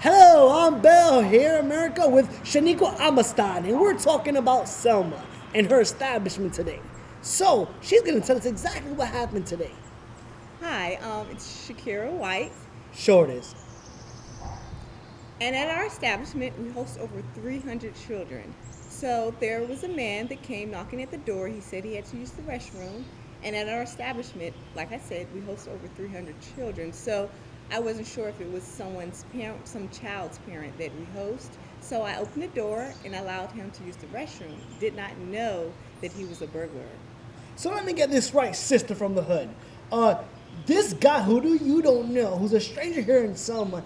Hello, I'm Belle here, America, with Shaniqua Amistad, and we're talking about Selma and her establishment today. So, she's going to tell us exactly what happened today. Hi, it's Shakira White, Sure it is. and at our establishment, we host over 300 children. So there was a man that came knocking at the door. He said he had to use the restroom, and at our establishment, like I said, we host over 300 children. So I wasn't sure if it was someone's parent, some child's parent that we host. So I opened the door and allowed him to use the restroom. Did not know that he was a burglar. So let me get this right, sister from the hood. This guy you don't know, who's a stranger here in Selma,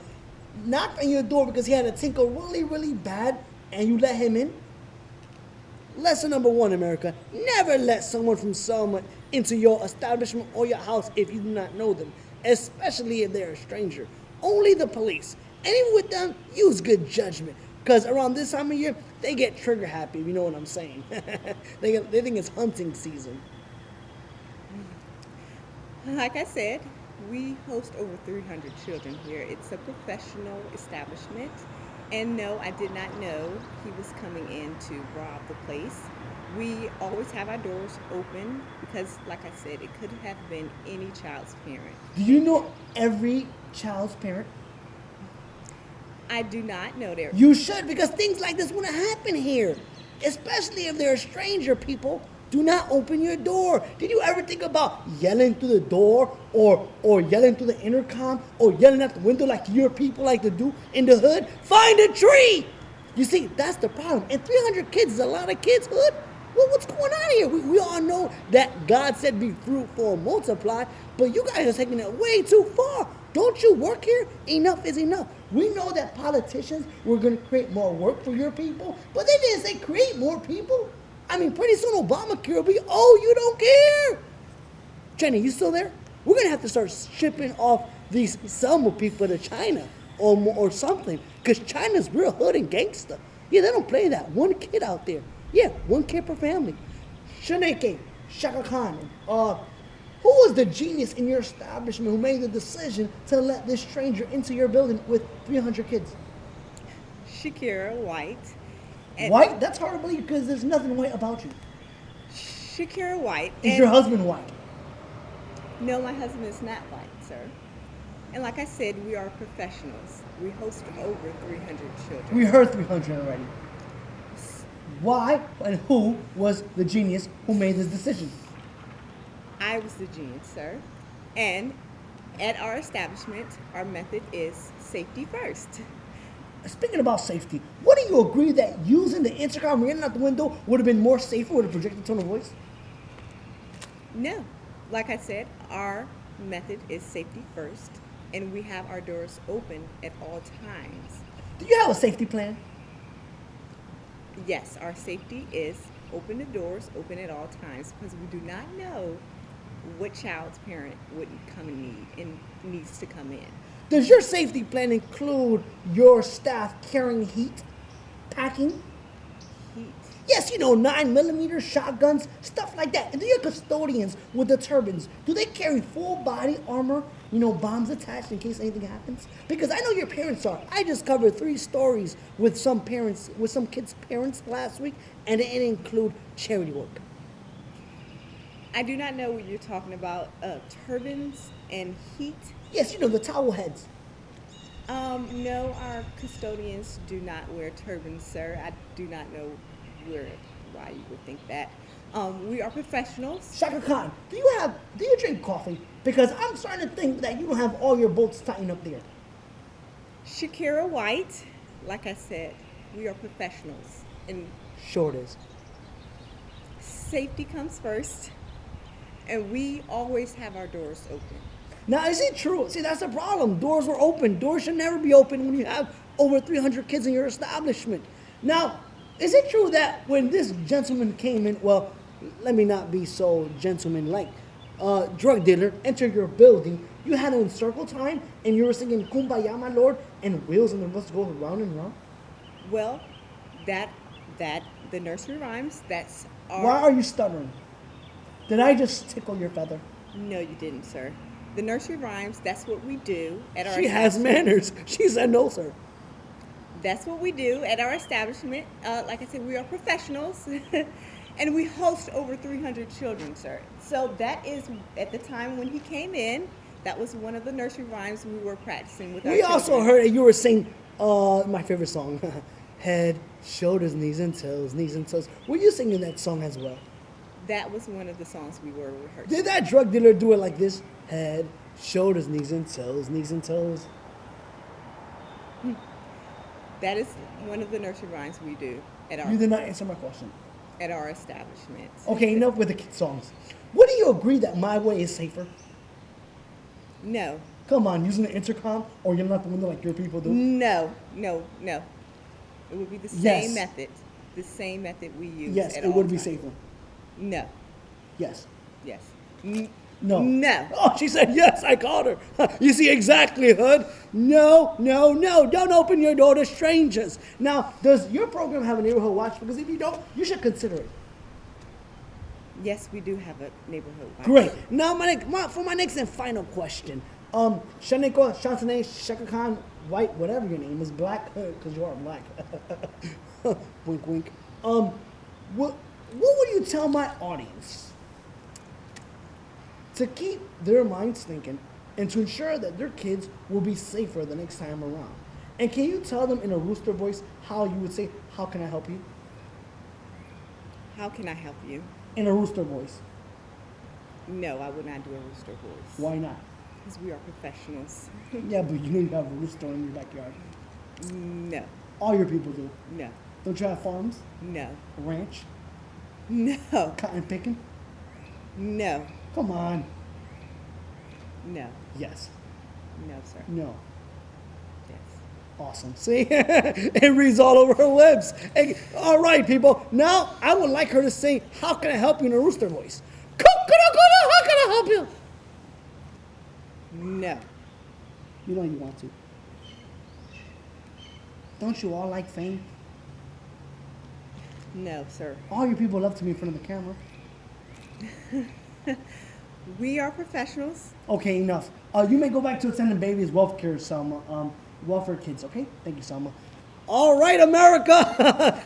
knocked on your door because he had a tinkle really, really bad, and you let him in? Lesson number one, America. Never let someone from Selma into your establishment or your house if you do not know them, especially if they're a stranger. Only the police. And even with them, use good judgment. Because around this time of year, they get trigger happy, if you know what I'm saying. They think it's hunting season. Like I said, we host over 300 children here. It's a professional establishment. And no, I did not know he was coming in to rob the place. We always have our doors open because, like I said, it could have been any child's parent. Do you know every child's parent? I do not know their. You should, because things like this wouldn't happen here. Especially if they're a stranger, people. Do not open your door. Did you ever think about yelling through the door or yelling through the intercom or yelling at the window like your people like to do in the hood? Find a tree! You see, that's the problem. And 300 kids is a lot of kids, hood. Well, what's going on here? We all know that God said be fruitful and multiply, but you guys are taking it way too far. Don't you work here? Enough is enough. We know that politicians were going to create more work for your people, but they didn't say create more people. I mean, pretty soon Obamacare will be, oh, you don't care. Jenny, you still there? We're going to have to start shipping off these Selma people to China or something, because China's real hood and gangster. Yeah, they don't play that. One kid out there. Yeah, one kid per family. Shaneke, Shaka Khan, who was the genius in your establishment who made the decision to let this stranger into your building with 300 kids? Shakira White. And White? That's hard to believe because there's nothing white about you. Shakira White. Is your husband white? No, my husband is not white, sir. And like I said, we are professionals. We host over 300 children. We heard 300 already. Why and who was the genius who made this decision? I was the genius, sir. And at our establishment, our method is safety first. Speaking about safety, what do you agree that using the intercom running out the window would have been more safer with a projected tone of voice? No. Like I said, our method is safety first, and we have our doors open at all times. Do you have a safety plan? Yes, our safety is open the doors, open at all times, because we do not know what child's parent would come and needs to come in. Does your safety plan include your staff carrying heat, packing? Heat. Yes, 9mm shotguns, stuff like that. And do your custodians with the turbans, do they carry full body armor, bombs attached in case anything happens? Because I know your parents are. I just covered 3 stories with some kids' parents last week, and it didn't include charity work. I do not know what you're talking about. Turbans and heat. Yes, the towel heads. No, our custodians do not wear turbans, sir. I do not know why you would think that. We are professionals. Shaka Khan, do you drink coffee? Because I'm starting to think that you don't have all your bolts tightened up there. Shakira White, like I said, we are professionals, and Sure it is. safety comes first, and we always have our doors open. Now, is it true? See, that's the problem. Doors were open. Doors should never be open when you have over 300 kids in your establishment. Now, is it true that when this gentleman came in, well, let me not be so gentleman-like, drug dealer entered your building, you had him in circle time, and you were singing Kumbaya, my lord, and wheels and the bus go round and round? Well, that the nursery rhymes. That's our. Why are you stuttering? Did I just tickle your feather? No, you didn't, sir. The nursery rhymes. That's what we do at our. She has manners. She said no, sir. That's what we do at our establishment. Like I said, we are professionals, and we host over 300 children, sir. So that is, at the time when he came in, that was one of the nursery rhymes we were practicing with our We also children. heard that you were saying my favorite song, Head, Shoulders, Knees and Toes, Knees and Toes. Were you singing that song as well? That was one of the songs we were rehearsing. Did that drug dealer do it like this? Head, shoulders, knees and toes, knees and toes. That is one of the nursery rhymes we do at You did not answer my question. our establishment. Okay, enough with the kid songs. What do you agree that my way is safer? No, Come on, using the intercom or yelling out the window like your people do? no. It would be the Yes. same method. The same method we use. Yes, at it all would be times. safer. No. Yes. Yes. No. No. Oh, she said yes, I called her. You see exactly, Hood. No. Don't open your door to strangers. Now, does your program have a neighborhood watch? Because if you don't, you should consider it. Yes, we do have a neighborhood watch. Great. Now, for my next and final question. Shaniko, Shantane, Shaka Khan, White, whatever your name is, Black, because you are black. Wink, wink. What would you tell my audience to keep their minds thinking and to ensure that their kids will be safer the next time around? And can you tell them in a rooster voice how you would say, "How can I help you?" How can I help you? In a rooster voice. No, I would not do a rooster voice. Why not? Because we are professionals. Yeah, but you know you have a rooster in your backyard. No. All your people do. No. Don't you have farms? No. A ranch? No. Cotton picking? No. Come on. No. Yes. No, sir. No. Yes. Awesome. See? It reads all over her lips. Hey, all right, people. Now, I would like her to sing, "How can I help you?" in a rooster voice. Coconut, how can I help you? No. You know you want to. Don't you all like fame? No, sir. All your people love to be in front of the camera. We are professionals. Okay, enough. You may go back to attending babies' welfare, Selma. Welfare kids, okay? Thank you, Selma. All right, America.